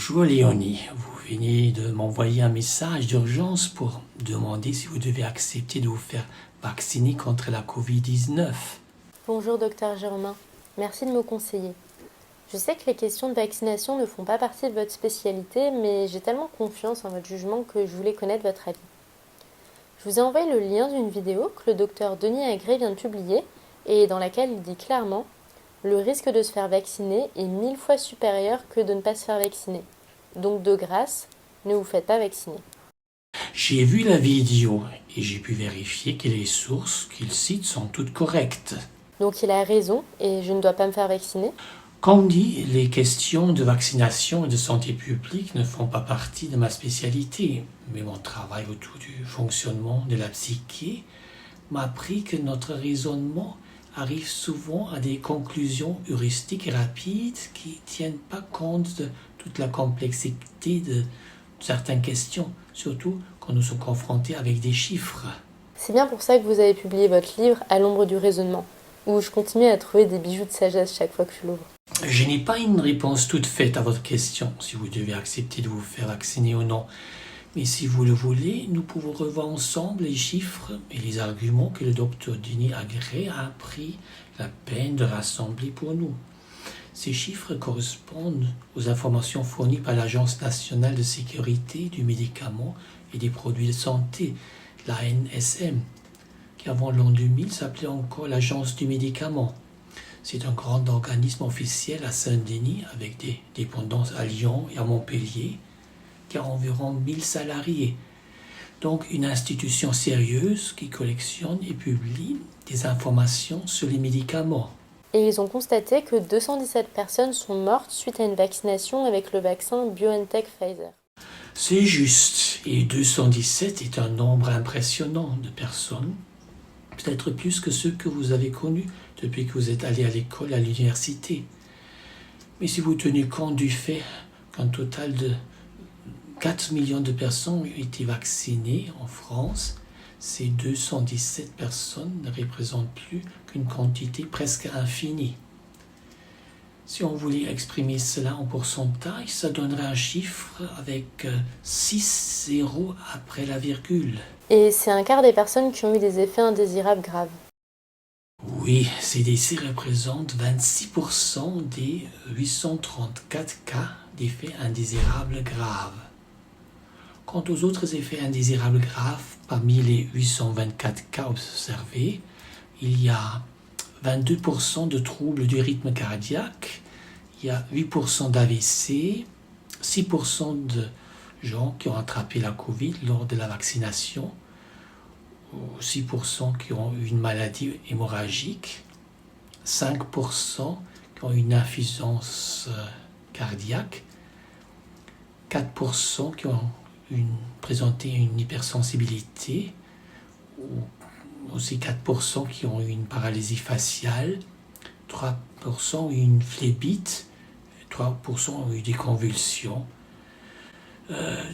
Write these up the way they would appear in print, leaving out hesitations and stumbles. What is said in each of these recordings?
Bonjour Léonie, vous venez de m'envoyer un message d'urgence pour demander si vous devez accepter de vous faire vacciner contre la Covid-19. Bonjour docteur Germain, merci de me conseiller. Je sais que les questions de vaccination ne font pas partie de votre spécialité, mais j'ai tellement confiance en votre jugement que je voulais connaître votre avis. Je vous ai envoyé le lien d'une vidéo que le docteur Denis Agré vient de publier et dans laquelle il dit clairement « Le risque de se faire vacciner est 1000 fois supérieur que de ne pas se faire vacciner. Donc de grâce, ne vous faites pas vacciner. » J'ai vu la vidéo et j'ai pu vérifier que les sources qu'il cite sont toutes correctes. Donc il a raison et je ne dois pas me faire vacciner. Comme dit, les questions de vaccination et de santé publique ne font pas partie de ma spécialité, mais mon travail autour du fonctionnement de la psyché m'a appris que notre raisonnement arrive souvent à des conclusions heuristiques rapides qui ne tiennent pas compte de toute la complexité de certaines questions, surtout quand nous sommes confrontés avec des chiffres. C'est bien pour ça que vous avez publié votre livre « À l'ombre du raisonnement », où je continue à trouver des bijoux de sagesse chaque fois que je l'ouvre. Je n'ai pas une réponse toute faite à votre question, si vous devez accepter de vous faire vacciner ou non. Mais si vous le voulez, nous pouvons revoir ensemble les chiffres et les arguments que le docteur Denis Agré a pris la peine de rassembler pour nous. Ces chiffres correspondent aux informations fournies par l'Agence nationale de sécurité du médicament et des produits de santé, l'ANSM, qui avant l'an 2000 s'appelait encore l'Agence du médicament. C'est un grand organisme officiel à Saint-Denis avec des dépendances à Lyon et à Montpellier, qui a environ 1000 salariés. Donc une institution sérieuse qui collectionne et publie des informations sur les médicaments. Et ils ont constaté que 217 personnes sont mortes suite à une vaccination avec le vaccin BioNTech Pfizer. C'est juste, et 217 est un nombre impressionnant de personnes, peut-être plus que ceux que vous avez connus depuis que vous êtes allé à l'école, à l'université. Mais si vous tenez compte du fait qu'un total de 4 millions de personnes ont été vaccinées en France, ces 217 personnes ne représentent plus qu'une quantité presque infinie. Si on voulait exprimer cela en pourcentage, ça donnerait un chiffre avec 6 zéros après la virgule. Et c'est un quart des personnes qui ont eu des effets indésirables graves. Oui, ces décès représentent 26% des 834 cas d'effets indésirables graves. Quant aux autres effets indésirables graves, parmi les 824 cas observés, il y a 22% de troubles du rythme cardiaque, il y a 8% d'AVC, 6% de gens qui ont attrapé la Covid lors de la vaccination, 6% qui ont eu une maladie hémorragique, 5% qui ont eu une insuffisance cardiaque, 4% qui ont présenté une hypersensibilité, aussi 4% qui ont eu une paralysie faciale, 3% ont eu une phlébite, 3% ont eu des convulsions.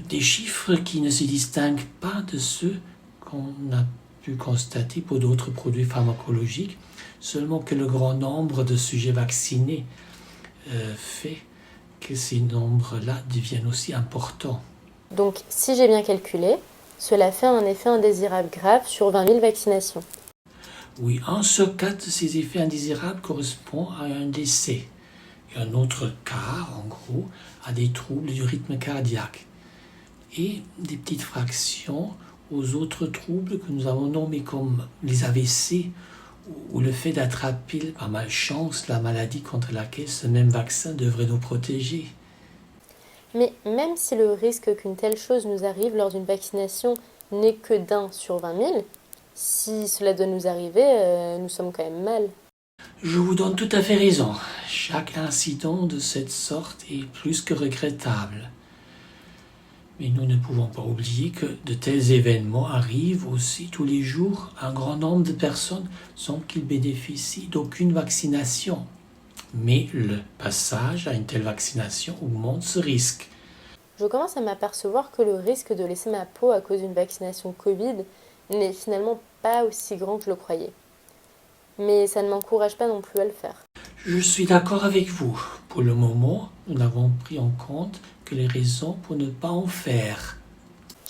Des chiffres qui ne se distinguent pas de ceux qu'on a pu constater pour d'autres produits pharmacologiques, seulement que le grand nombre de sujets vaccinés fait que ces nombres-là deviennent aussi importants. Donc, si j'ai bien calculé, cela fait un effet indésirable grave sur 20 000 vaccinations. Oui, 1 sur 4 de ces effets indésirables correspond à un décès. Et un autre cas, en gros, a des troubles du rythme cardiaque. Et des petites fractions aux autres troubles que nous avons nommés comme les AVC ou le fait d'attraper par malchance la maladie contre laquelle ce même vaccin devrait nous protéger. Mais même si le risque qu'une telle chose nous arrive lors d'une vaccination n'est que d'1 sur 20 000, si cela doit nous arriver, nous sommes quand même mal. Je vous donne tout à fait raison. Chaque incident de cette sorte est plus que regrettable. Mais nous ne pouvons pas oublier que de tels événements arrivent aussi tous les jours à un grand nombre de personnes sans qu'ils bénéficient d'aucune vaccination. Mais le passage à une telle vaccination augmente ce risque. Je commence à m'apercevoir que le risque de laisser ma peau à cause d'une vaccination Covid n'est finalement pas aussi grand que je le croyais. Mais ça ne m'encourage pas non plus à le faire. Je suis d'accord avec vous. Pour le moment, nous n'avons pris en compte que les raisons pour ne pas en faire.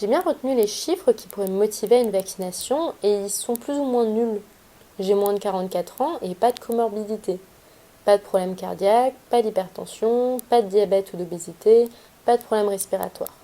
J'ai bien retenu les chiffres qui pourraient me motiver à une vaccination et ils sont plus ou moins nuls. J'ai moins de 44 ans et pas de comorbidité. Pas de problème cardiaque, pas d'hypertension, pas de diabète ou d'obésité, pas de problème respiratoire.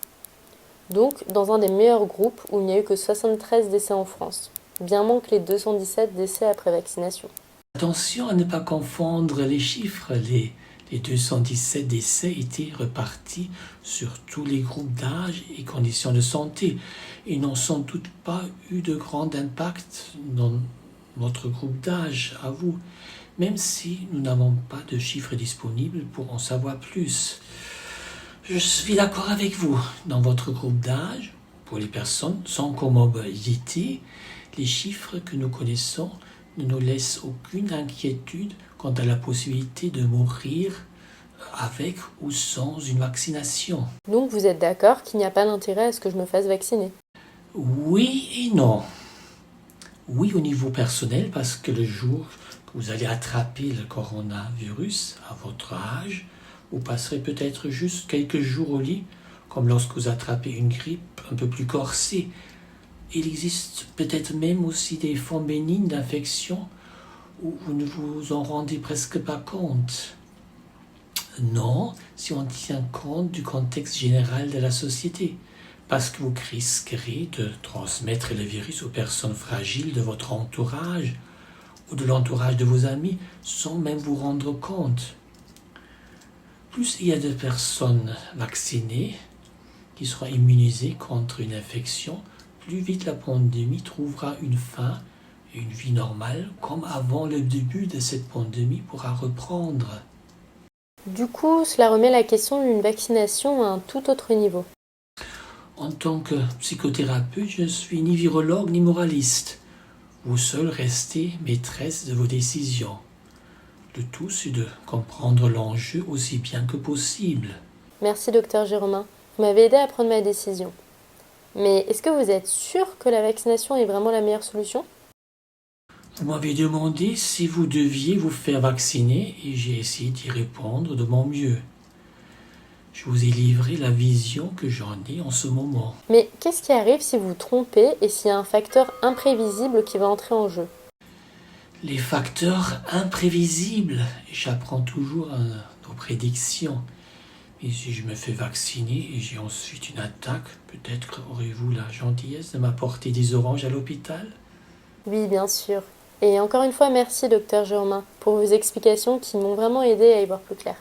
Donc, dans un des meilleurs groupes où il n'y a eu que 73 décès en France. Bien moins que les 217 décès après vaccination. Attention à ne pas confondre les chiffres. Les 217 décès étaient repartis sur tous les groupes d'âge et conditions de santé et n'ont sans doute pas eu de grand impact dans notre groupe d'âge, à vous, même si nous n'avons pas de chiffres disponibles pour en savoir plus. Je suis d'accord avec vous. Dans votre groupe d'âge, pour les personnes sans comorbidité, les chiffres que nous connaissons ne nous laissent aucune inquiétude quant à la possibilité de mourir avec ou sans une vaccination. Donc vous êtes d'accord qu'il n'y a pas d'intérêt à ce que je me fasse vacciner? Oui et non. Oui au niveau personnel, parce que le jour que vous allez attraper le coronavirus à votre âge, vous passerez peut-être juste quelques jours au lit, comme lorsque vous attrapez une grippe un peu plus corsée. Il existe peut-être même aussi des formes bénignes d'infection où vous ne vous en rendez presque pas compte. Non, si on tient compte du contexte général de la société, parce que vous risquerez de transmettre le virus aux personnes fragiles de votre entourage ou de l'entourage de vos amis sans même vous rendre compte. Plus il y a de personnes vaccinées qui seront immunisées contre une infection, plus vite la pandémie trouvera une fin et une vie normale, comme avant le début de cette pandémie pourra reprendre. Du coup, cela remet la question d'une vaccination à un tout autre niveau. En tant que psychothérapeute, je ne suis ni virologue ni moraliste. Vous seul restez maîtresse de vos décisions. Le tout, c'est de comprendre l'enjeu aussi bien que possible. Merci, docteur Géromin. Vous m'avez aidé à prendre ma décision. Mais est-ce que vous êtes sûr que la vaccination est vraiment la meilleure solution? Vous m'avez demandé si vous deviez vous faire vacciner et j'ai essayé d'y répondre de mon mieux. Je vous ai livré la vision que j'en ai en ce moment. Mais qu'est-ce qui arrive si vous vous trompez et s'il y a un facteur imprévisible qui va entrer en jeu? Les facteurs imprévisibles, j'apprends toujours à nos prédictions. Et si je me fais vacciner et j'ai ensuite une attaque, peut-être aurez-vous la gentillesse de m'apporter des oranges à l'hôpital? Oui, bien sûr. Et encore une fois, merci, docteur Géromin, pour vos explications qui m'ont vraiment aidé à y voir plus clair.